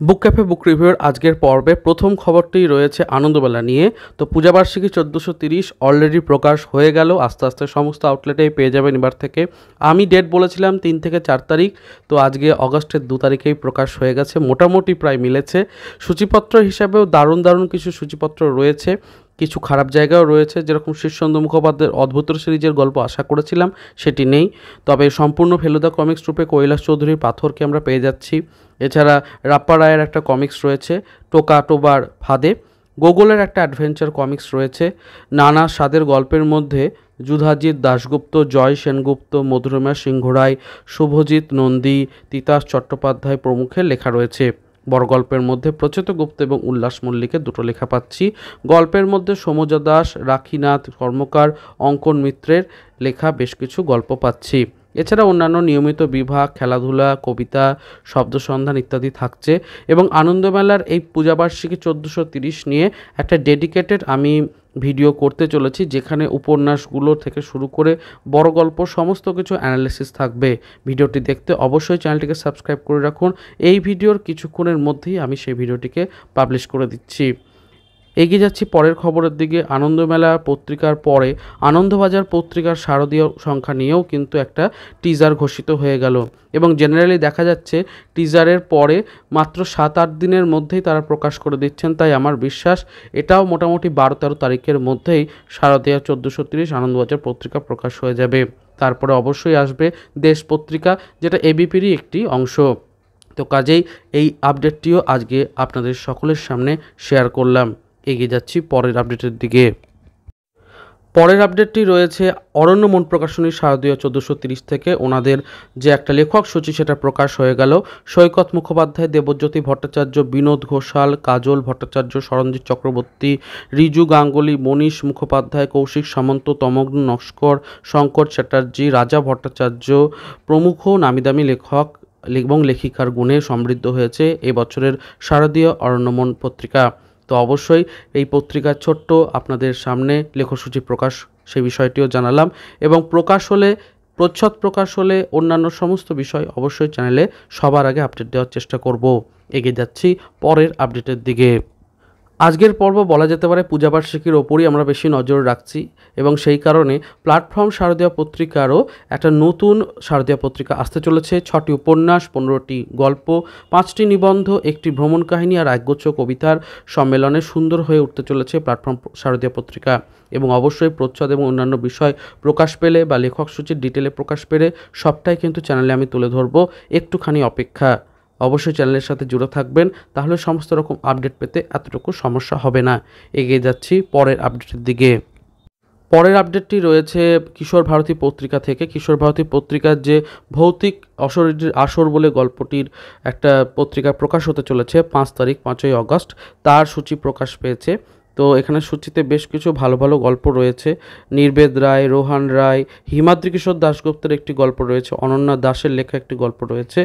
বুক cafe বুক রিভিউর আজকের পর্বে প্রথম খবরটি রয়েছে আনন্দমেলা নিয়ে। তো পূজাবার্ষিকী 1430 অলরেডি প্রকাশ হয়ে গেল, আস্তে আস্তে সমস্ত আউটলেটেই পেয়ে যাবেন এবার থেকে। আমি ডেট বলেছিলাম 3 থেকে 4 তারিখ, তো আজকে অগস্টের 2 তারিখেই প্রকাশ হয়ে গেছে, মোটামুটি প্রায় মিলেছে। সূচিপত্র হিসাবেও দারুণ দারুণ কিছু সূচিপত্র রয়েছে, কিছু খারাপ জায়গাও রয়েছে, যেরকম শীর্ষেন্দু মুখোপাধ্যায়ের অদ্ভুত সিরিজের গল্প আশা করেছিলাম সেটি নেই, তবে সম্পূর্ণ ফেলুদা কমিক্স রূপে কৈলাস চৌধুরীর পাথরকে আমরা পেয়ে যাচ্ছি। এছাড়া রাপ্পা রায়ের একটা কমিক্স রয়েছে টোকা টোবার ফাঁদে, গোগলের একটা অ্যাডভেঞ্চার কমিক্স রয়েছে, নানা স্বাদের গল্পের মধ্যে যুধাজিৎ দাশগুপ্ত, জয় সেনগুপ্ত, মধুরমা সিংহ রায়, শুভজিৎ নন্দী, তিতাস চট্টোপাধ্যায় প্রমুখের লেখা রয়েছে। বড় গল্পের মধ্যে প্রচেত গুপ্ত এবং উল্লাস মল্লিকের দুটো লেখা পাচ্ছি। গল্পের মধ্যে সমজা দাস, রাখিনাথ কর্মকার, অঙ্কন মিত্রের লেখা বেশ কিছু গল্প পাচ্ছি। এছাড়া অন্যান্য নিয়মিত বিভাগ, খেলাধুলা, কবিতা, শব্দসন্ধান ইত্যাদি থাকছে। এবং আনন্দমেলার এই পূজাবার্ষিকী 1430 নিয়ে একটা ডেডিকেটেড আমি ভিডিও করতে চলেছি, যেখানে উপন্যাসগুলো থেকে শুরু করে বড় গল্প সমস্ত কিছু অ্যানালিসিস থাকবে। ভিডিওটি দেখতে অবশ্যই চ্যানেলটিকে সাবস্ক্রাইব করে রাখুন। এই ভিডিওর কিছুক্ষণের মধ্যেই আমি সেই ভিডিওটিকে পাবলিশ করে দিচ্ছি। এগিয়ে যাচ্ছি পরের খবরের দিকে। আনন্দমেলা পত্রিকার পরে আনন্দবাজার পত্রিকার শারদীয় সংখ্যা নিয়েও কিন্তু একটা টিজার ঘোষিত হয়ে গেল, এবং জেনারেলি দেখা যাচ্ছে টিজারের পরে মাত্র 7-8 দিনের মধ্যেই তারা প্রকাশ করে দিচ্ছেন। তাই আমার বিশ্বাস এটাও মোটামুটি 12-13 তারিখের মধ্যেই শারদীয়া 1430 আনন্দবাজার পত্রিকা প্রকাশ হয়ে যাবে। তারপরে অবশ্যই আসবে দেশ পত্রিকা, যেটা এবিপিরই একটি অংশ। তো কাজেই এই আপডেটটিও আজকে আপনাদের সকলের সামনে শেয়ার করলাম। এগিয়ে যাচ্ছি পরের আপডেটের দিকে। পরের আপডেটটি রয়েছে অরণ্য মন প্রকাশনীর শারদীয় 1430 থেকে ওনাদের যে একটা লেখক সূচি সেটা প্রকাশ হয়ে গেল। সৈকত মুখোপাধ্যায়, দেবজ্যোতি ভট্টাচার্য, বিনোদ ঘোষাল, কাজল ভট্টাচার্য, সরঞ্জিৎ চক্রবর্তী, রিজু গাঙ্গুলি, মনীষ মুখোপাধ্যায়, কৌশিক সামন্ত, তমগ্ন নস্কর, শঙ্কর চ্যাটার্জি, রাজা ভট্টাচার্য প্রমুখ নামিদামি লেখক এবং লেখিকার গুণে সমৃদ্ধ হয়েছে এবছরের শারদীয় অরণ্যমন পত্রিকা। তো অবশ্যই এই পত্রিকার ছোট্ট আপনাদের সামনে লেখসূচি প্রকাশ, সেই বিষয়টিও জানালাম। এবং প্রকাশ হলে, প্রচ্ছদ প্রকাশ হলে অন্যান্য সমস্ত বিষয় অবশ্যই চ্যানেলে সবার আগে আপডেট দেওয়ার চেষ্টা করব। এগিয়ে যাচ্ছি পরের আপডেটের দিকে। আজকের পর্ব বলা যেতে পারে পূজাবার্ষিকীর ওপরই আমরা বেশি নজর রাখছি, এবং সেই কারণে প্ল্যাটফর্ম শারদীয়া পত্রিকারও একটা নতুন শারদীয়া পত্রিকা আসতে চলেছে। 6টি উপন্যাস, 15টি গল্প, 5টি নিবন্ধ, একটি ভ্রমণ কাহিনী আর একগুচ্ছ কবিতার সম্মেলনে সুন্দর হয়ে উঠতে চলেছে প্ল্যাটফর্ম শারদীয়া পত্রিকা। এবং অবশ্যই প্রচ্ছদ এবং অন্যান্য বিষয় প্রকাশ পেলে বা লেখক সূচির ডিটেলে প্রকাশ পেলে সবটাই কিন্তু চ্যানেলে আমি তুলে ধরবো। একটুখানি অপেক্ষা, অবশ্যই চ্যানেলের সাথে জুড়ে থাকবেন, তাহলে সমস্ত রকম আপডেট পেতে এতটুকু সমস্যা হবে না। এগিয়ে যাচ্ছি পরের আপডেটের দিকে। পরের আপডেটটি রয়েছে কিশোর ভারতী পত্রিকা থেকে। কিশোর ভারতী পত্রিকার যে ভৌতিক অশরীরীর আসর বলে গল্পটির একটা পত্রিকা প্রকাশ হতে চলেছে 5 তারিখ, 5ই অগস্ট, তার সূচি প্রকাশ পেয়েছে। তো এখানে সূচিতে বেশ কিছু ভালো ভালো গল্প রয়েছে। নির্বেদ রায়, রোহান রায়, হিমাদ্রি কিশোর দাশগুপ্তের একটি গল্প রয়েছে, অনন্যা দাসের লেখা একটি গল্প রয়েছে।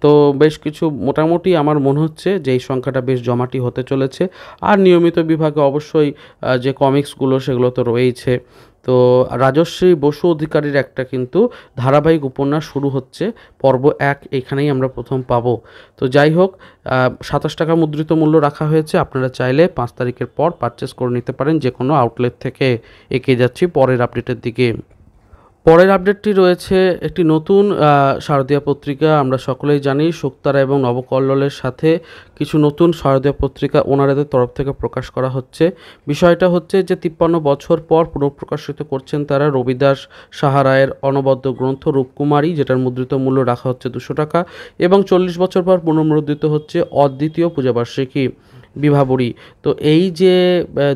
তো বেশ কিছু, মোটামুটি আমার মনে হচ্ছে যে এই সংখ্যাটা বেশ জমাটি হতে চলেছে। আর নিয়মিত বিভাগে অবশ্যই যে কমিক্সগুলো সেগুলো তো রয়েইছে। তো রাজশ্রী বসু অধিকারীর একটা কিন্তু ধারাবাহিক উপন্যাস শুরু হচ্ছে, পর্ব 1 এখানেই আমরা প্রথম পাবো। তো যাই হোক, 27 টাকা মুদ্রিত মূল্য রাখা হয়েছে, আপনারা চাইলে 5 তারিখের পর পারচেস করে নিতে পারেন যে কোনো আউটলেট থেকে। এগিয়ে যাচ্ছি পরের আপডেটের দিকে। পরের আপডেটটি রয়েছে একটি নতুন শারদীয়া পত্রিকা। আমরা সকলেই জানি শুক্তারা এবং নবকল্লোলের সাথে কিছু নতুন শারদীয়া পত্রিকা ওনারাদের তরফ থেকে প্রকাশ করা হচ্ছে। বিষয়টা হচ্ছে যে 53 বছর পর পুনঃপ্রকাশিত করছেন তারা রবিদাস সাহারায়ের অনবদ্য গ্রন্থ রূপকুমারী, যেটার মুদ্রিত মূল্য রাখা হচ্ছে 200 টাকা, এবং 40 বছর পর পুনর্মুদ্রিত হচ্ছে অদ্বিতীয় পূজাবার্ষিকী বিভাবরী। তো এই যে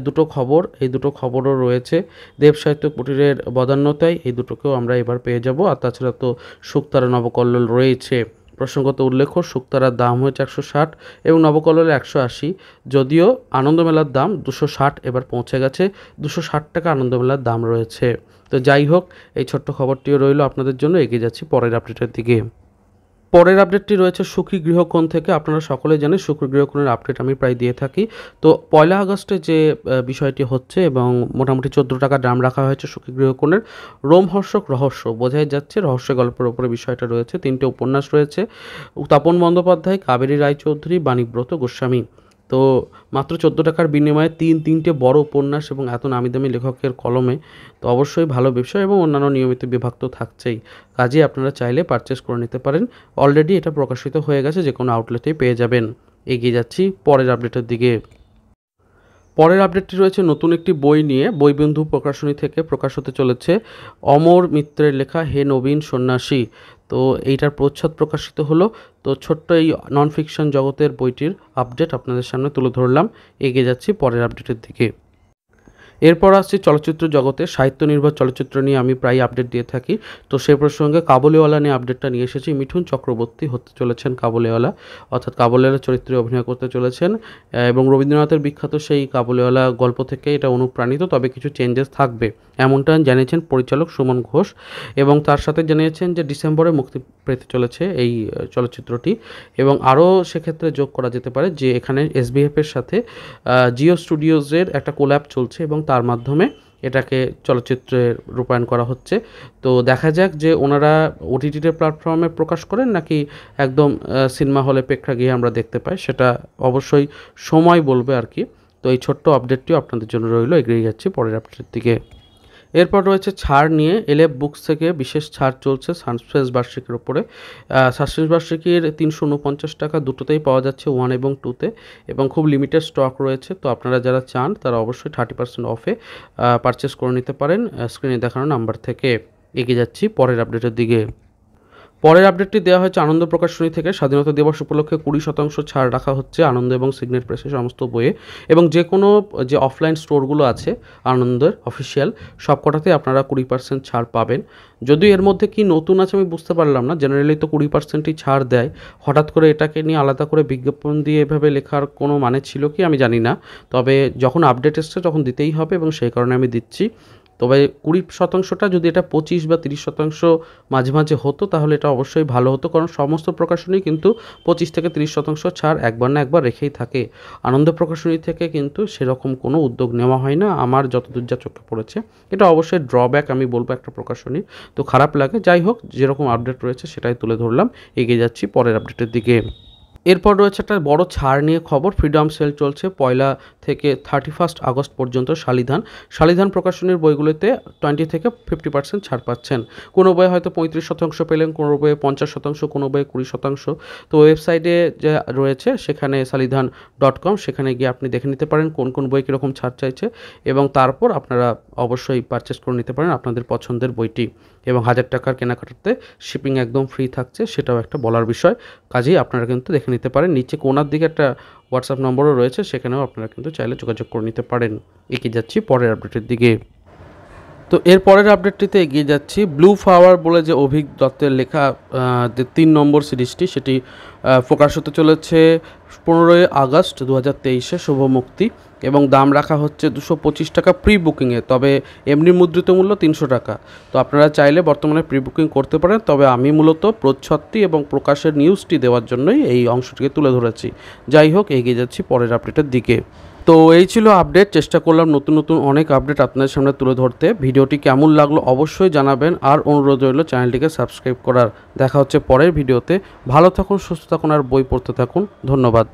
দুটো খবর, এই দুটো খবরও রয়েছে দেব সাহিত্য কুটিরের বদান্যতায়, এই দুটোকেও আমরা এবার পেয়ে যাব। আর তাছাড়া তো শুক্তারা নবকল্লোল রয়েছে। প্রসঙ্গত উল্লেখ্য, শুক্তারার দাম হয়েছে 160 এবং নবকল্লোলে 180, যদিও আনন্দমেলার দাম 260 এবার পৌঁছে গেছে। 260 টাকা আনন্দমেলার দাম রয়েছে। তো যাই হোক, এই ছোট্ট খবরটিও রইল আপনাদের জন্য। এগিয়ে যাচ্ছি পরের আপডেটের দিকে। পরের আপডেটটি রয়েছে সুখী গৃহকোণ থেকে। আপনারা সকলে জানেন সুখী গৃহকোণের আপডেট আমি প্রায় দিয়ে থাকি। তো 1 আগস্টে যে বিষয়টি হচ্ছে এবং মোটামুটি 14 টাকা দাম রাখা হয়েছে সুখী গৃহকোণের। রোমহর্ষক রহস্য, বোঝাই যাচ্ছে রহস্য গল্পের ওপরে বিষয়টা রয়েছে। 3টে উপন্যাস রয়েছে, তাপন বন্দ্যোপাধ্যায়, কাবেরী রায়চৌধুরী, বাণীব্রত গোস্বামী। তো মাত্র 14 টাকার বিনিময়ে তিনটে বড় উপন্যাস এবং এত নামি দামি লেখকের কলমে, তো অবশ্যই ভালো বিষয় এবং অন্যান্য নিয়মিত বিভাগ তো থাকছেই। কাজেই আপনারা চাইলে পারচেস করে নিতে পারেন। অলরেডি এটা প্রকাশিত হয়ে গেছে, যে কোনো আউটলেটেই পেয়ে যাবেন। এগিয়ে যাচ্ছি পরের আপডেটের দিকে। পরের আপডেটটি রয়েছে নতুন একটি বই নিয়ে। বইবন্ধু প্রকাশনী থেকে প্রকাশ হতে চলেছে অমর মিত্রের লেখা হে নবীন সন্ন্যাসী। তো এইটার প্রচ্ছদ প্রকাশিত হলো। তো ছোট্ট এই নন ফিকশন জগতের বইটির আপডেট আপনাদের সামনে তুলে ধরলাম। এগিয়ে যাচ্ছি পরের আপডেটের দিকে। এরপর আসছি চলচ্চিত্র জগতে। সাহিত্য নির্ভর চলচ্চিত্র নিয়ে আমি প্রায় আপডেট দিয়ে থাকি। তো সেই প্রসঙ্গে কাবুলিওয়ালা নিয়ে আপডেটটা নিয়ে এসেছি। মিঠুন চক্রবর্তী হতে চলেছেন কাবুলিওয়ালা, অর্থাৎ কাবুলিওয়ালা চরিত্রে অভিনয় করতে চলেছেন এবং রবীন্দ্রনাথের বিখ্যাত সেই কাবুলিওয়ালা গল্প থেকে এটা অনুপ্রাণিত, তবে কিছু চেঞ্জেস থাকবে এমনটা জানিয়েছেন পরিচালক সুমন ঘোষ। এবং তার সাথে জানিয়েছেন যে ডিসেম্বরে মুক্তি পেতে চলেছে এই চলচ্চিত্রটি। এবং আরও সেক্ষেত্রে যোগ করা যেতে পারে যে এখানে এসবিএফের সাথে জিও স্টুডিওজের একটা কোল্যাব চলছে এবং তার মাধ্যমে এটাকে চলচ্চিত্রে রূপায়ণ করা হচ্ছে। তো দেখা যাক যে ওনারা ওটিটির প্ল্যাটফর্মে প্রকাশ করেন নাকি একদম সিনেমা হলে প্রেক্ষাগৃহে আমরা দেখতে পাই, সেটা অবশ্যই সময় বলবে আর কি। তো এই ছোট্ট আপডেটটিও আপনাদের জন্য রইল। এগিয়ে যাচ্ছি পরের আপডেটের দিকে। এরপর রয়েছে ছাড় নিয়ে। এলএফ বুকস থেকে বিশেষ ছাড় চলছে সানস্ক্রিট বার্ষিকীর ওপরে। সানস্ক্রিট বার্ষিকীর 349 টাকা দুটোতেই পাওয়া যাচ্ছে, 1 এবং 2তে, এবং খুব লিমিটেড স্টক রয়েছে। তো আপনারা যারা চান তারা অবশ্যই 30% অফে পারচেস করে নিতে পারেন স্ক্রিনে দেখানো নাম্বার থেকে। এগিয়ে যাচ্ছি পরের আপডেটের দিকে। পরের আপডেটটি দেওয়া হয়েছে আনন্দ প্রকাশনী থেকে। স্বাধীনতা দিবস উপলক্ষে 20% ছাড় রাখা হচ্ছে আনন্দ এবং সিগনেট প্রেসের সমস্ত বইয়ে, এবং যে কোনো যে অফলাইন স্টোরগুলো আছে আনন্দের অফিসিয়াল সবকটাতে আপনারা 20% ছাড় পাবেন। যদিও এর মধ্যে কি নতুন আছে আমি বুঝতে পারলাম না। জেনারেলি তো 20%ই ছাড় দেয়, হঠাৎ করে এটাকে নিয়ে আলাদা করে বিজ্ঞাপন দিয়ে এভাবে লেখার কোনো মানে ছিল কি আমি জানি না। তবে যখন আপডেট এসছে তখন দিতেই হবে এবং সেই কারণে আমি দিচ্ছি। তবে 20%টা যদি এটা 25 বা 30% মাঝে মাঝে হতো তাহলে এটা অবশ্যই ভালো হতো, কারণ সমস্ত প্রকাশনী কিন্তু 25 থেকে 30% ছাড় একবার না একবার রেখেই থাকে। আনন্দ প্রকাশনী থেকে কিন্তু সেরকম কোনো উদ্যোগ নেওয়া হয় না আমার যতদূর যা চোখে পড়েছে। এটা অবশ্যই ড্রব্যাক আমি বলবো একটা প্রকাশনীর, তো খারাপ লাগে। যাই হোক, যেরকম আপডেট রয়েছে সেটাই তুলে ধরলাম। এগিয়ে যাচ্ছি পরের আপডেটের দিকে। এরপর রয়েছে একটা বড় ছাড় নিয়ে খবর। ফ্রিডম সেল চলছে 1 থেকে 31 আগস্ট পর্যন্ত। শালিধান প্রকাশনীর বইগুলোতে 20 থেকে 50% ছাড় পাচ্ছেন। কোনো বইয়ে হয়তো 35% পেলেন, কোনো বইয়ে 50%, কোনো বইয়ে 20%। তো ওয়েবসাইটে যে রয়েছে সেখানে শালিধান.com, সেখানে গিয়ে আপনি দেখে নিতে পারেন কোন কোন বই কীরকম ছাড় চাইছে এবং তারপর আপনারা অবশ্যই পারচেস করে নিতে পারেন আপনাদের পছন্দের বইটি। এবং 1000 টাকার কেনাকাটাতে শিপিং একদম ফ্রি থাকছে, সেটাও একটা বলার বিষয়। কাজেই আপনারা কিন্তু দেখে নিতে পারেন। নিচে কোনার দিকে একটা হোয়াটসঅ্যাপ নম্বরও রয়েছে, সেখানেও আপনারা কিন্তু চাইলে যোগাযোগ করে নিতে পারেন। এগিয়ে যাচ্ছি পরের আপডেটের দিকে। তো এর পরের আপডেটটিতে এগিয়ে যাচ্ছি। ব্লু ফ্লাওয়ার বলে যে অভিক দত্তের লেখা যে 3 নম্বর সিরিজটি, সেটি প্রকাশ হতে চলেছে 15 আগস্ট 2023-এ শুভ মুক্তি, এবং দাম রাখা হচ্ছে 225 টাকা প্রি বুকিংয়ে। তবে এমনি মুদ্রিত মূল্য 300 টাকা। তো আপনারা চাইলে বর্তমানে প্রি বুকিং করতে পারেন। তবে আমি মূলত প্রচ্ছদটি এবং প্রকাশের নিউজটি দেওয়ার জন্যই এই অংশটিকে তুলে ধরেছি। যাই হোক, এগিয়ে যাচ্ছি পরের আপডেটের দিকে। তো এই ছিল আপডেট। চেষ্টা করলাম নতুন নতুন অনেক আপডেট আপনাদের সামনে তুলে ধরতে। ভিডিওটি কেমন লাগলো অবশ্যই জানাবেন, আর অনুরোধ রইল চ্যানেলটিকে সাবস্ক্রাইব করার। দেখা হচ্ছে পরের ভিডিওতে। ভালো থাকুন, সুস্থ থাকুন আর বই পড়তে থাকুন। ধন্যবাদ।